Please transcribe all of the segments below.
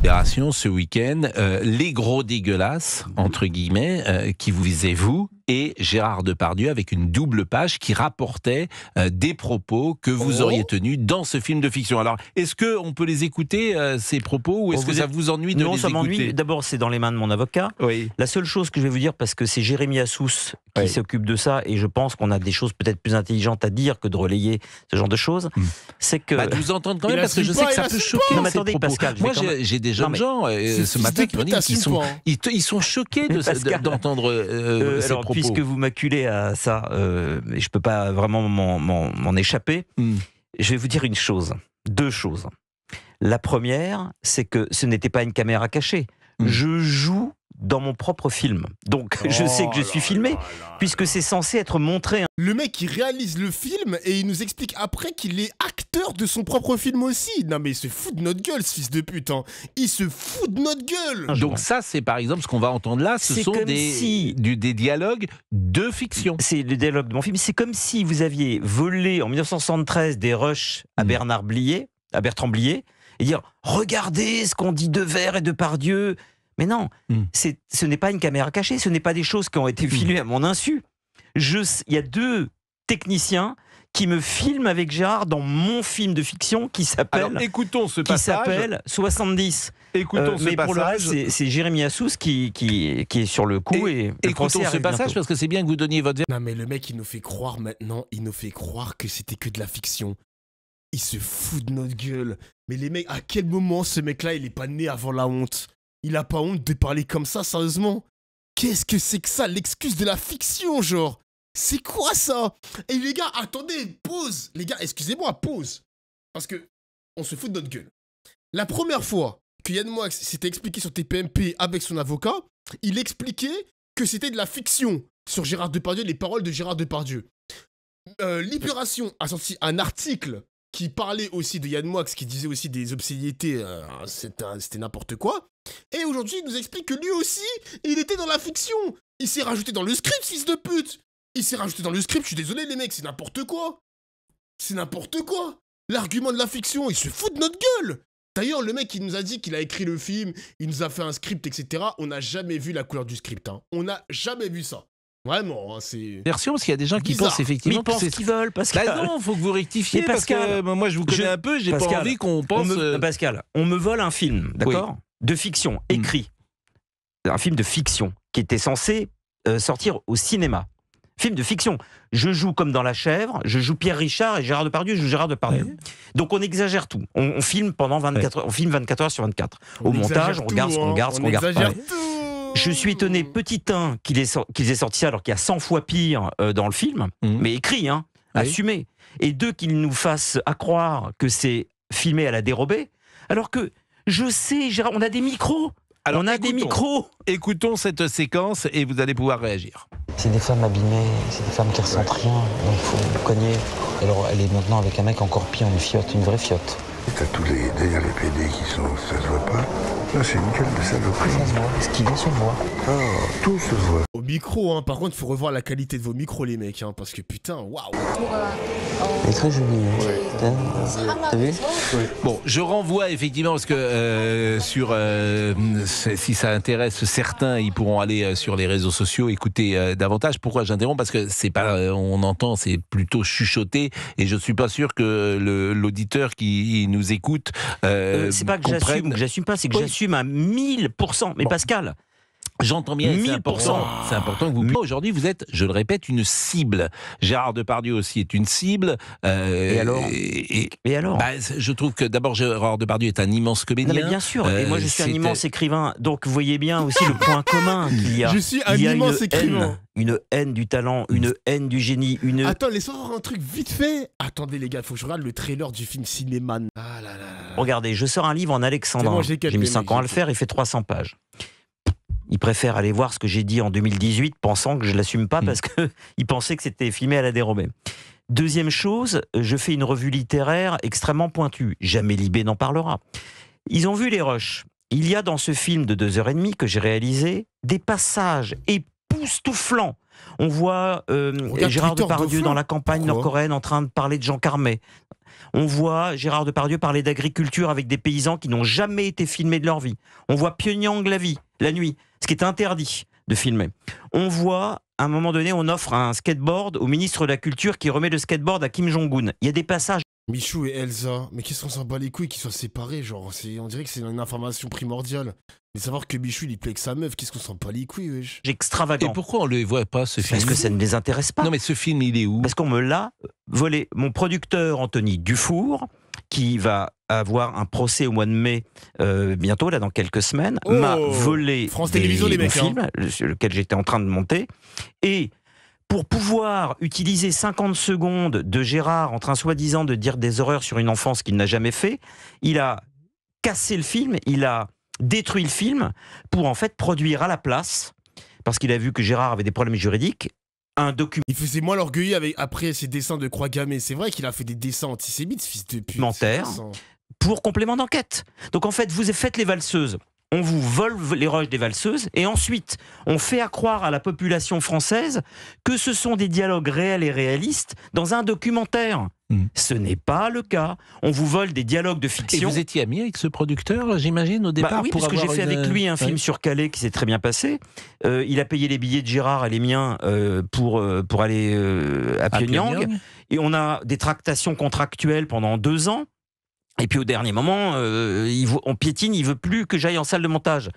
Libération ce week-end, les gros dégueulasses, entre guillemets, qui vous visaient vous, et Gérard Depardieu avec une double page qui rapportait des propos que vous auriez tenus dans ce film de fiction. Alors, est-ce qu'on peut les écouter, ces propos, ou est-ce que ça vous ennuie de les écouter ? Non, ça m'ennuie. D'abord, c'est dans les mains de mon avocat. Oui. La seule chose que je vais vous dire, parce que c'est Jérémy Assous qui s'occupe de ça, et je pense qu'on a des choses peut-être plus intelligentes à dire que de relayer ce genre de choses, c'est que... de vous entendre quand même, parce que je sais que ça peut choquer. Non, mais attendez, Pascal. Moi, j'ai des jeunes gens ce matin qui m'ont dit qu'ils sont choqués d'entendre ces alors, propos. Puisque vous m'acculez à ça, et je ne peux pas vraiment m'en échapper, je vais vous dire une chose, deux choses. La première, c'est que ce n'était pas une caméra cachée. Je joue dans mon propre film. Donc, je sais que je suis filmé, puisque c'est censé être montré. Le mec, il réalise le film et il nous explique après qu'il est acteur de son propre film aussi. Non mais il se fout de notre gueule, ce fils de pute. Hein. Il se fout de notre gueule. Donc ça, c'est par exemple ce qu'on va entendre là, ce sont des dialogues de fiction. C'est le dialogue de mon film. C'est comme si vous aviez volé en 1973 des rushs à Bertrand Blier, et dire « Regardez ce qu'on dit Devers et Depardieu ». Mais non, ce n'est pas une caméra cachée, ce n'est pas des choses qui ont été filmées à mon insu. Il y a deux techniciens qui me filment avec Gérard dans mon film de fiction qui s'appelle 70. Écoutons ce mais pour passage. le reste, c'est Jérémy Assous qui est sur le coup. Et écoutons ce passage parce que c'est bien que vous donniez votre... Non mais le mec, il nous fait croire maintenant, il nous fait croire que c'était que de la fiction. Il se fout de notre gueule. Mais les mecs, à quel moment ce mec-là, il est pas né avant la honte ? Il a pas honte de parler comme ça, sérieusement? Qu'est-ce que c'est que ça, l'excuse de la fiction, genre? C'est quoi ça? Et les gars, attendez, pause. Les gars, excusez-moi, pause. Parce que on se fout de notre gueule. La première fois que Yann Moix s'était expliqué sur TPMP avec son avocat, il expliquait que c'était de la fiction sur Gérard Depardieu, les paroles de Gérard Depardieu. Libération a sorti un article qui parlait aussi de Yann Moix, qui disait aussi des obscénités, c'était n'importe quoi. Et aujourd'hui, il nous explique que lui aussi, il était dans la fiction. Il s'est rajouté dans le script, fils de pute. Il s'est rajouté dans le script, je suis désolé les mecs, c'est n'importe quoi. C'est n'importe quoi. L'argument de la fiction, il se fout de notre gueule. D'ailleurs, le mec, il nous a dit qu'il a écrit le film, il nous a fait un script, etc. On n'a jamais vu la couleur du script. Hein. On n'a jamais vu ça. Vraiment, hein, c'est... Version, parce qu'il y a des gens qui pensent effectivement que c'est ce qu'ils veulent, Pascal. Bah non, il faut que vous rectifiez, Pascal, parce que moi je vous connais un peu, j'ai pas envie qu'on pense... Pascal, on me vole un film, d'accord, de fiction, écrit. Un film de fiction, qui était censé sortir au cinéma. Film de fiction. Je joue comme dans La Chèvre, je joue Pierre Richard et Gérard Depardieu joue Gérard Depardieu. Donc on exagère tout. On filme pendant 24 heures, on filme 24 heures sur 24. Au montage, on regarde ce qu'on regarde, ce qu'on regarde pas. Je suis étonné, petit 1, qu'ils aient sorti ça alors qu'il y a 100 fois pire dans le film, mais écrit, hein, assumé. Et 2, qu'ils nous fassent croire que c'est filmé à la dérobée, alors que je sais, Gérard, on a des micros. Alors, on a des micros. Écoutons cette séquence et vous allez pouvoir réagir. C'est des femmes abîmées, c'est des femmes qui ressentent rien, donc il faut cogner. Alors elle est maintenant avec un mec encore pire, une fiotte, une vraie fiotte. T'as tous les, derrière les PD qui sont, ça se voit pas. Là, c'est une gueule de saloperie. Ça se voit, ce qu'il est se voit. Ah, tout se voit. Au micro, hein, par contre, il faut revoir la qualité de vos micros, les mecs, hein, parce que putain, waouh. Elle est très jolie, hein. T'as vu? Bon, je renvoie effectivement, parce que si ça intéresse certains, ils pourront aller sur les réseaux sociaux, écouter davantage. Pourquoi j'interromps? Parce que c'est pas, on entend, c'est plutôt chuchoté, et je suis pas sûr que l'auditeur qui nous écoute c'est pas que j'assume pas, c'est que j'assume à 1000%. Mais bon. Pascal, j'entends bien, c'est important que vous... Aujourd'hui, vous êtes, je le répète, une cible. Gérard Depardieu aussi est une cible. Et alors je trouve que d'abord, Gérard Depardieu est un immense comédien. Non, mais bien sûr, et moi je suis un immense écrivain. Donc vous voyez bien aussi le point commun qu'il y a. Je suis un immense écrivain. Une haine du talent, une haine du génie, Attends, laisse-moi voir un truc vite fait. Attendez les gars, il faut que je regarde le trailer du film Cinéman. Ah là là. Regardez, je sors un livre en alexandrin. J'ai mis 5 ans à le faire, il fait 300 pages. Il préfère aller voir ce que j'ai dit en 2018, pensant que je ne l'assume pas parce qu'il pensait que c'était filmé à la dérobée. Deuxième chose, je fais une revue littéraire extrêmement pointue. Jamais Libé n'en parlera. Ils ont vu les rushs. Il y a dans ce film de 2h30 que j'ai réalisé des passages époustouflants On voit Regarde Gérard Twitter Depardieu de dans fou. la campagne Pourquoi nord-coréenne en train de parler de Jean Carmet. On voit Gérard Depardieu parler d'agriculture avec des paysans qui n'ont jamais été filmés de leur vie. On voit Pyongyang la nuit, ce qui est interdit de filmer. On voit, à un moment donné, on offre un skateboard au ministre de la Culture qui remet le skateboard à Kim Jong-un. Il y a des passages. Michou et Elsa, mais qu'est-ce qu'on s'en bat les couilles qu'ils soient séparés, genre, on dirait que c'est une information primordiale. Mais savoir que Michou il est plus avec sa meuf, qu'est-ce qu'on s'en bat les couilles, wesh. Extravagants. Et pourquoi on ne le voit pas, ce film? Parce que ça ne les intéresse pas. Non, mais ce film, il est où? Parce qu'on me l'a volé. Mon producteur, Anthony Dufour, qui va avoir un procès au mois de mai, bientôt, là, dans quelques semaines, Oh, m'a volé France Télévisions, les mon mecs, film, sur lequel j'étais en train de monter. Et pour pouvoir utiliser 50 secondes de Gérard en train soi-disant de dire des horreurs sur une enfance qu'il n'a jamais fait, il a cassé le film, il a détruit le film pour en fait produire à la place, parce qu'il a vu que Gérard avait des problèmes juridiques, un document. Il faisait moins l'orgueil après ses dessins de croix gammée. C'est vrai qu'il a fait des dessins antisémites, ce fils de pute. Documentaire. C'est ça. Pour complément d'enquête. Donc en fait, vous faites les valseuses. On vous vole les rushs des valseuses et ensuite, on fait accroire à la population française que ce sont des dialogues réels et réalistes dans un documentaire. Ce n'est pas le cas. On vous vole des dialogues de Et fiction. vous étiez ami avec ce producteur, j'imagine, au départ? Oui, pour parce que j'ai avoir fait avec lui un film Ouais. sur Calais qui s'est très bien passé. Il a payé les billets de Gérard et les miens pour aller à Pyongyang. Et on a des tractations contractuelles pendant 2 ans. Et puis au dernier moment, on piétine, il veut plus que j'aille en salle de montage.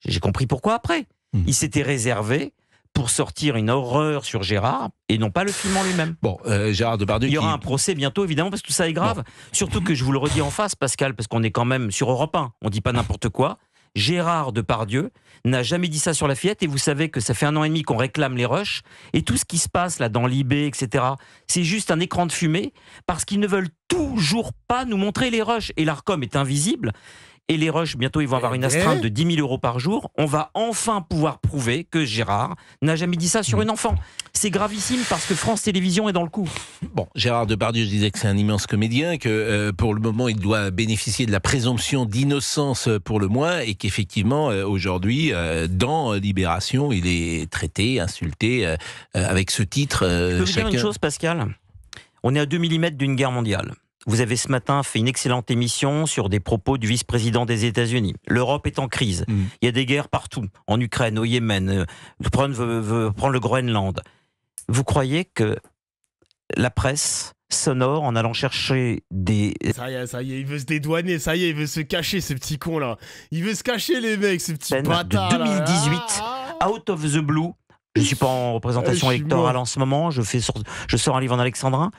J'ai compris pourquoi après. Il s'était réservé pour sortir une horreur sur Gérard et non pas le film en lui-même. Bon, Gérard Depardieu. Il y aura un procès bientôt, évidemment, parce que tout ça est grave. Surtout que je vous le redis en face, Pascal, parce qu'on est quand même sur Europe 1. On dit pas n'importe quoi. Gérard Depardieu n'a jamais dit ça sur la fillette, et vous savez que ça fait 1 an et demi qu'on réclame les rushs, et tout ce qui se passe là dans l'IB, etc., c'est juste un écran de fumée, parce qu'ils ne veulent toujours pas nous montrer les rushs, et l'ARCOM est invisible, et les rushs, bientôt ils vont avoir une astreinte de 10 000 € par jour, on va enfin pouvoir prouver que Gérard n'a jamais dit ça sur une enfant. C'est gravissime parce que France Télévisions est dans le coup. Bon, Gérard Depardieu, je disais que c'est un immense comédien, que pour le moment, il doit bénéficier de la présomption d'innocence pour le moins, et qu'effectivement, aujourd'hui, dans Libération, il est traité, insulté, avec ce titre. Je peux vous dire une chose, Pascal ? On est à 2 mm d'une guerre mondiale. Vous avez ce matin fait une excellente émission sur des propos du vice-président des États-Unis. L'Europe est en crise. Il y a des guerres partout, en Ukraine, au Yémen. Le Trump veut prendre le Groenland. Vous croyez que la presse sonore, en allant chercher des... Ça y est, il veut se dédouaner, ça y est, il veut se cacher, ce petit con là. Il veut se cacher, les mecs, ce petit bâtard de 2018, out of the blue. Je ne suis pas en représentation électorale en ce moment, je sors un livre en alexandrin.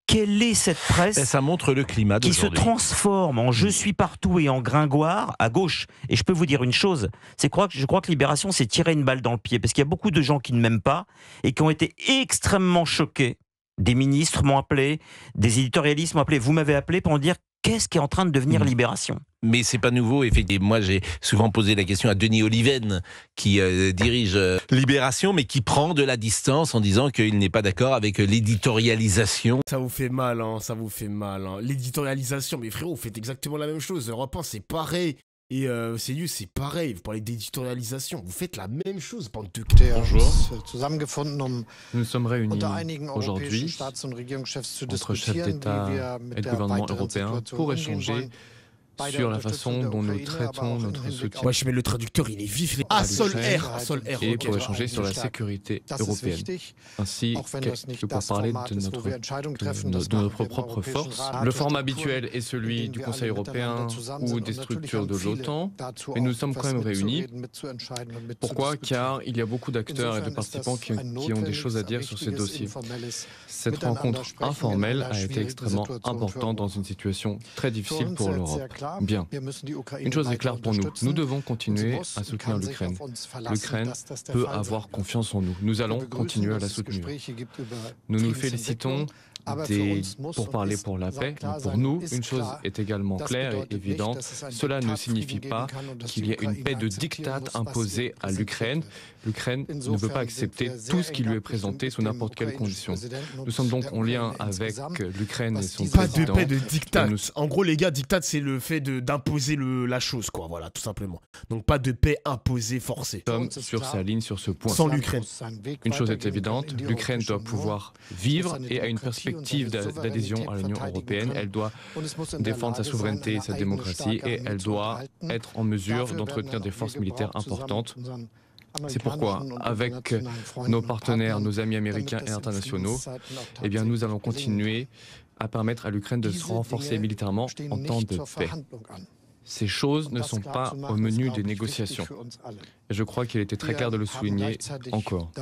Quelle est cette presse ça montre le climat qui se transforme en je suis partout et en Gringoire à gauche? Et je peux vous dire une chose, je crois que Libération s'est tiré une balle dans le pied, parce qu'il y a beaucoup de gens qui ne m'aiment pas et qui ont été extrêmement choqués. Des ministres m'ont appelé, des éditorialistes m'ont appelé, vous m'avez appelé pour me dire qu'est-ce qui est en train de devenir Libération. Mais c'est pas nouveau, effectivement. Moi, j'ai souvent posé la question à Denis Oliven, qui dirige Libération, mais qui prend de la distance en disant qu'il n'est pas d'accord avec l'éditorialisation. Ça vous fait mal, hein, ça vous fait mal. Hein. L'éditorialisation, mais frérot, vous faites exactement la même chose. Europe 1, c'est pareil. Et CNews, c'est pareil. Vous parlez d'éditorialisation. Vous faites la même chose, bande de... Bonjour. Nous sommes réunis aujourd'hui entre chefs d'État et de gouvernement européens pour échanger sur la façon dont nous traitons notre soutien. Moi, je mets le traducteur, il est vif. Sol R. Et pour échanger sur la sécurité européenne, ainsi que pour parler de notre propre force. Le format habituel est celui du Conseil européen ou des structures de l'OTAN, mais nous sommes quand même réunis. Pourquoi ? Car il y a beaucoup d'acteurs et de participants qui ont des choses à dire sur ces dossiers. Cette rencontre informelle a été extrêmement importante dans une situation très difficile pour l'Europe. Bien. Une chose est claire pour nous. Nous devons continuer à soutenir l'Ukraine. L'Ukraine peut avoir confiance en nous. Nous allons continuer à la soutenir. Nous nous félicitons pourparlers pour la paix. Mais pour nous, une chose est également claire et évidente. Cela ne signifie pas qu'il y ait une paix de diktat imposée à l'Ukraine. L'Ukraine ne peut pas accepter tout ce qui lui est présenté sous n'importe quelle condition. Nous sommes donc en lien avec l'Ukraine et son président. Pas de paix de diktat. En gros, les gars, diktat, c'est le fait d'imposer la chose, quoi. Voilà, tout simplement. Donc pas de paix imposée, forcée. Nous sommes sur sa ligne sur ce point. Sans l'Ukraine. Une chose est évidente, l'Ukraine doit pouvoir vivre et a une perspective d'adhésion à l'Union européenne. Elle doit défendre sa souveraineté et sa démocratie et elle doit être en mesure d'entretenir des forces militaires importantes. C'est pourquoi, avec nos partenaires, nos amis américains et internationaux, eh bien, nous allons continuer à permettre à l'Ukraine de se renforcer militairement en temps de paix. Ces choses ne sont pas au menu des négociations. Et je crois qu'il était très clair de le souligner encore.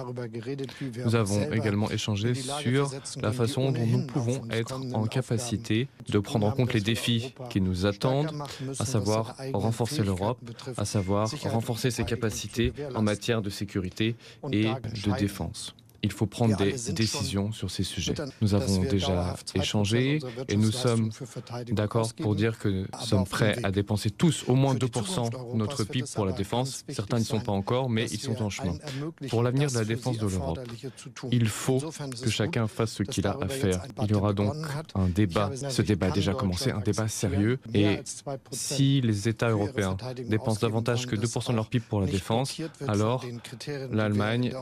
Nous avons également échangé sur la façon dont nous pouvons être en capacité de prendre en compte les défis qui nous attendent, à savoir renforcer l'Europe, à savoir renforcer ses capacités en matière de sécurité et de défense. Il faut prendre des décisions sur ces sujets. Nous avons déjà échangé et nous sommes d'accord pour dire que nous sommes prêts à dépenser tous au moins 2% de notre PIB pour la défense. Certains n'y sont pas encore, mais ils sont en chemin. Pour l'avenir de la défense de l'Europe, il faut que chacun fasse ce qu'il a à faire. Il y aura donc un débat. Ce débat a déjà commencé, un débat sérieux. Et si les États européens dépensent davantage que 2% de leur PIB pour la défense, alors l'Allemagne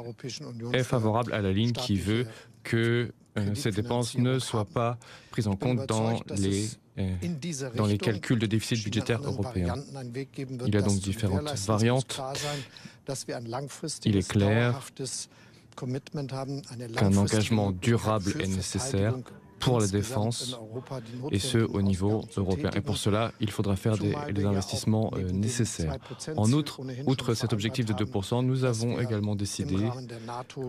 est favorable à la ligne qui veut que ces dépenses ne soient pas prises en compte dans les calculs de déficit budgétaire européen. Il y a donc différentes variantes. Il est clair qu'un engagement durable est nécessaire pour la défense, et ce, au niveau européen. Et pour cela, il faudra faire les investissements nécessaires. En outre cet objectif de 2%, nous avons également décidé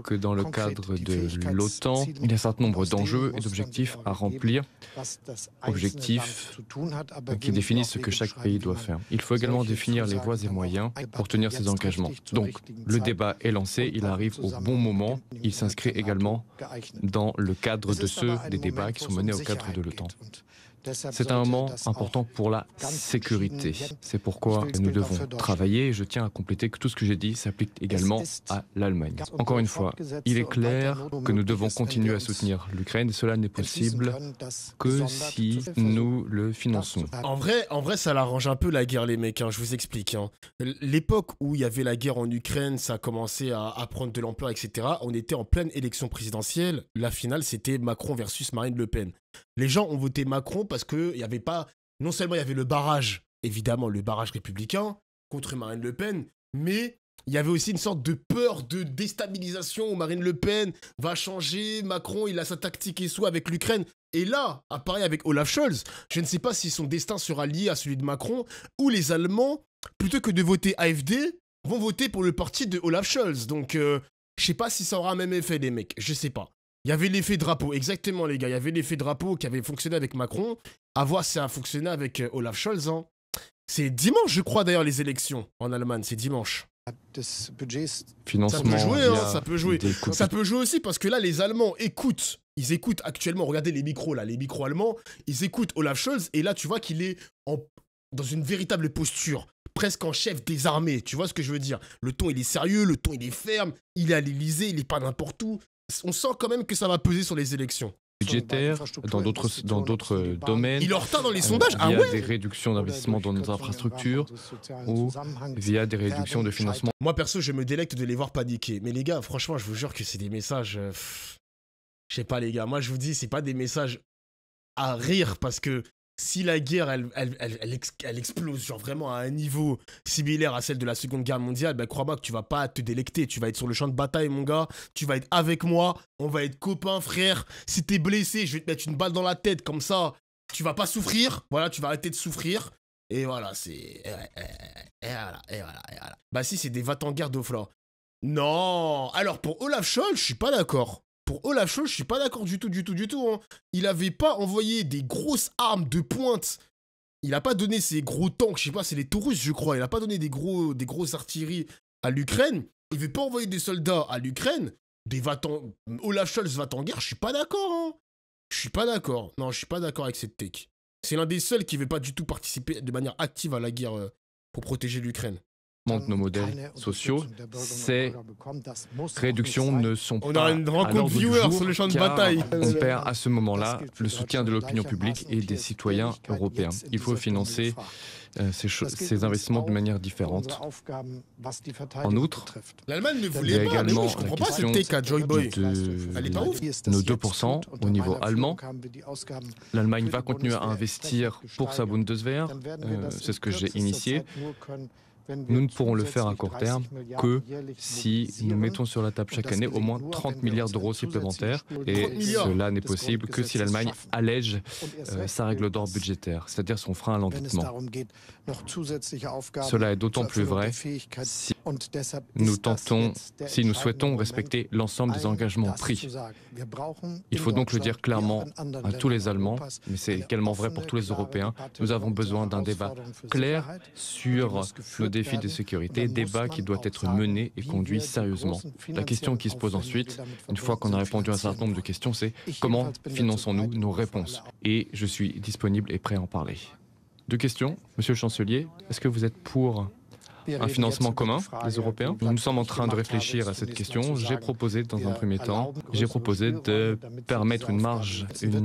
que dans le cadre de l'OTAN, il y a un certain nombre d'enjeux et d'objectifs à remplir, objectifs qui définissent ce que chaque pays doit faire. Il faut également définir les voies et moyens pour tenir ces engagements. Donc, le débat est lancé, il arrive au bon moment, il s'inscrit également dans le cadre de ceux des débats qui sont menés au cadre de l'OTAN. C'est un moment important pour la sécurité. C'est pourquoi nous devons travailler et je tiens à compléter que tout ce que j'ai dit s'applique également à l'Allemagne. Encore une fois, il est clair que nous devons continuer à soutenir l'Ukraine et cela n'est possible que si nous le finançons. En vrai, ça l'arrange un peu la guerre, les mecs, hein, je vous explique. Hein. L'époque où il y avait la guerre en Ukraine, ça a commencé à prendre de l'ampleur, etc. On était en pleine élection présidentielle. La finale, c'était Macron versus Marine Le Pen. Les gens ont voté Macron parce qu'il n'y avait pas... Non seulement il y avait le barrage, évidemment le barrage républicain, contre Marine Le Pen, mais il y avait aussi une sorte de peur de déstabilisation où Marine Le Pen va changer, Macron il a sa tactique et tout avec l'Ukraine. Et là, pareil avec Olaf Scholz, je ne sais pas si son destin sera lié à celui de Macron, ou les Allemands, plutôt que de voter AfD, vont voter pour le parti de Olaf Scholz. Donc, je sais pas si ça aura un même effet, les mecs, je sais pas. Il y avait l'effet drapeau, exactement les gars, il y avait l'effet drapeau qui avait fonctionné avec Macron, à voir si ça a fonctionné avec Olaf Scholz. Hein. C'est dimanche, je crois d'ailleurs, les élections en Allemagne, c'est dimanche. Financement, ça peut jouer, hein, ça peut jouer. Ça peut jouer aussi parce que là, les Allemands écoutent. Ils écoutent actuellement, regardez les micros là, les micros allemands, ils écoutent Olaf Scholz et là, tu vois qu'il est dans une véritable posture, presque en chef des armées. Tu vois ce que je veux dire? Le ton, il est sérieux, le ton, il est ferme, il est à l'Élysée, il est pas n'importe où. On sent quand même que ça va peser sur les élections. Budgétaire, dans d'autres domaines. Il est en retard dans les sondages. Via des réductions d'investissement dans nos infrastructures ou via des réductions de financement. Moi, perso, je me délecte de les voir paniquer. Mais les gars, franchement, je vous jure que c'est des messages... Je sais pas, les gars. Moi, je vous dis, c'est pas des messages à rire parce que si la guerre, elle explose, genre vraiment à un niveau similaire à celle de la Seconde Guerre mondiale, ben crois-moi que tu vas pas te délecter, tu vas être sur le champ de bataille, mon gars, tu vas être avec moi, on va être copains, frère. Si t'es blessé, je vais te mettre une balle dans la tête, comme ça, tu vas pas souffrir, voilà, tu vas arrêter de souffrir. Et voilà, c'est... Et voilà. Bah si, c'est des va-t-en-guerre d'Ofla. Non, alors pour Olaf Scholz, je suis pas d'accord. Pour Olaf Scholz, je suis pas d'accord du tout. Hein. Il avait pas envoyé des grosses armes de pointe. Il a pas donné ses gros tanks, je sais pas, c'est les Taurus, je crois. Il a pas donné des grosses artilleries à l'Ukraine. Il veut pas envoyer des soldats à l'Ukraine. Olaf Scholz va en guerre, je suis pas d'accord. Hein. Je suis pas d'accord. Non, je suis pas d'accord avec cette take. C'est l'un des seuls qui veut pas du tout participer de manière active à la guerre pour protéger l'Ukraine. Nos modèles sociaux, ces réductions ne sont pas. On a une rencontre viewer sur le champ de bataille. On perd à ce moment-là le soutien de l'opinion publique et des citoyens européens. Il faut financer ces investissements de manière différente. En outre, l'Allemagne ne il y voulait a pas. Mais également oui, je comprends la pas cette question take à Joy Boy. Elle est pas ouf. nos 2% au niveau allemand. L'Allemagne va continuer à investir pour sa Bundeswehr. C'est ce que j'ai initié. Nous ne pourrons le faire à court terme que si nous mettons sur la table chaque année au moins 30 milliards d'euros supplémentaires. Et cela n'est possible que si l'Allemagne allège sa règle d'or budgétaire, c'est-à-dire son frein à l'endettement. Cela est d'autant plus vrai si nous souhaitons respecter l'ensemble des engagements pris. Il faut donc le dire clairement à tous les Allemands, mais c'est également vrai pour tous les Européens. Nous avons besoin d'un débat clair sur le défi de sécurité, débat qui doit être mené et conduit sérieusement. La question qui se pose ensuite, une fois qu'on a répondu à un certain nombre de questions, c'est comment finançons-nous nos réponses? Et je suis disponible et prêt à en parler. Deux questions. Monsieur le chancelier, est-ce que vous êtes pour un financement commun des Européens? Nous sommes en train de réfléchir à cette question. J'ai proposé dans un premier temps, de permettre une marge de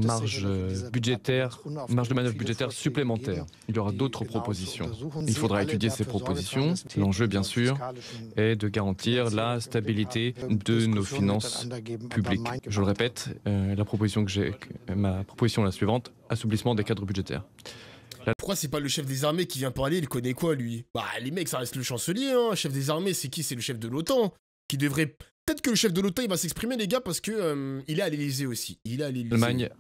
manœuvre budgétaire supplémentaire. Il y aura d'autres propositions. Il faudra étudier ces propositions. L'enjeu, bien sûr, est de garantir la stabilité de nos finances publiques. Je le répète, ma proposition est la suivante, assouplissement des cadres budgétaires. Pourquoi c'est pas le chef des armées qui vient parler? Il connaît quoi, lui? Bah, les mecs, ça reste le chancelier, hein. Chef des armées, c'est qui? C'est le chef de l'OTAN. Qui devrait... Peut-être que le chef de l'OTAN, il va s'exprimer, les gars, parce que il est à l'Élysée aussi. Il est à l'Élysée. L'Allemagne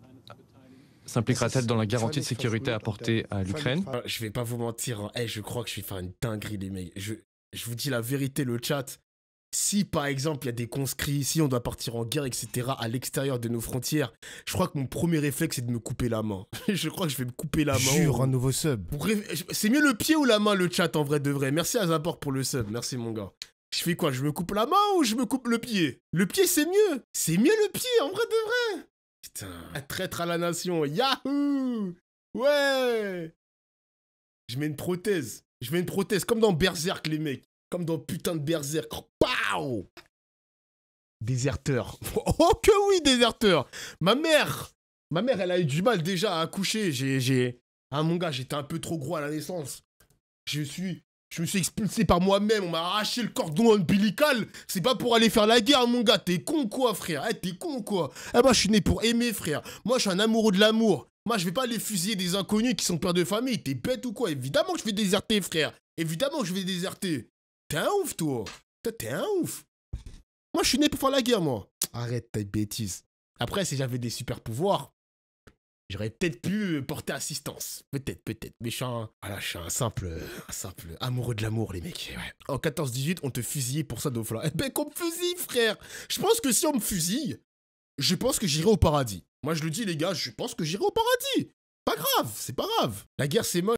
s'impliquera-t-elle dans la garantie de sécurité apportée à l'Ukraine? Je vais pas vous mentir, hein. Je crois que je vais faire une dinguerie, les mecs. Je vous dis la vérité, le chat. Si, par exemple, il y a des conscrits, si on doit partir en guerre, etc., à l'extérieur de nos frontières, je crois que mon premier réflexe, c'est de me couper la main. Je crois que je vais me couper la main. Jure, un nouveau sub. C'est mieux le pied ou la main, le chat, en vrai de vrai. Merci à Zapor pour le sub. Merci, mon gars. Je fais quoi? Je me coupe la main ou je me coupe le pied? Le pied, c'est mieux. C'est mieux le pied, en vrai de vrai. Putain, traître à la nation. Yahoo! Ouais! Je mets une prothèse. Je mets une prothèse, comme dans Berserk, les mecs. Comme dans putain de Berserk. Pow! Déserteur. Oh que oui, déserteur. Ma mère, elle a eu du mal déjà à accoucher. Ah mon gars, j'étais un peu trop gros à la naissance. Je me suis expulsé par moi-même. On m'a arraché le cordon ombilical. C'est pas pour aller faire la guerre, mon gars. T'es con quoi, frère? T'es con quoi? Moi, je suis né pour aimer, frère. Moi, je suis un amoureux de l'amour. Moi, je vais pas aller fusiller des inconnus qui sont pères de famille. T'es bête ou quoi? Évidemment que je vais déserter, frère. Évidemment que je vais déserter. T'es un ouf, toi. T'es un ouf. Moi, je suis né pour faire la guerre, moi. Arrête tes bêtises. Après, si j'avais des super pouvoirs, j'aurais peut-être pu porter assistance. Peut-être. Mais je suis un simple amoureux de l'amour, les mecs. Ouais. En 14-18, on te fusillait pour ça, Dofla. Eh ben, qu'on me fusille, frère. Je pense que si on me fusille, je pense que j'irai au paradis. Moi, je le dis, les gars, je pense que j'irai au paradis. Pas grave, c'est pas grave. La guerre, c'est moche.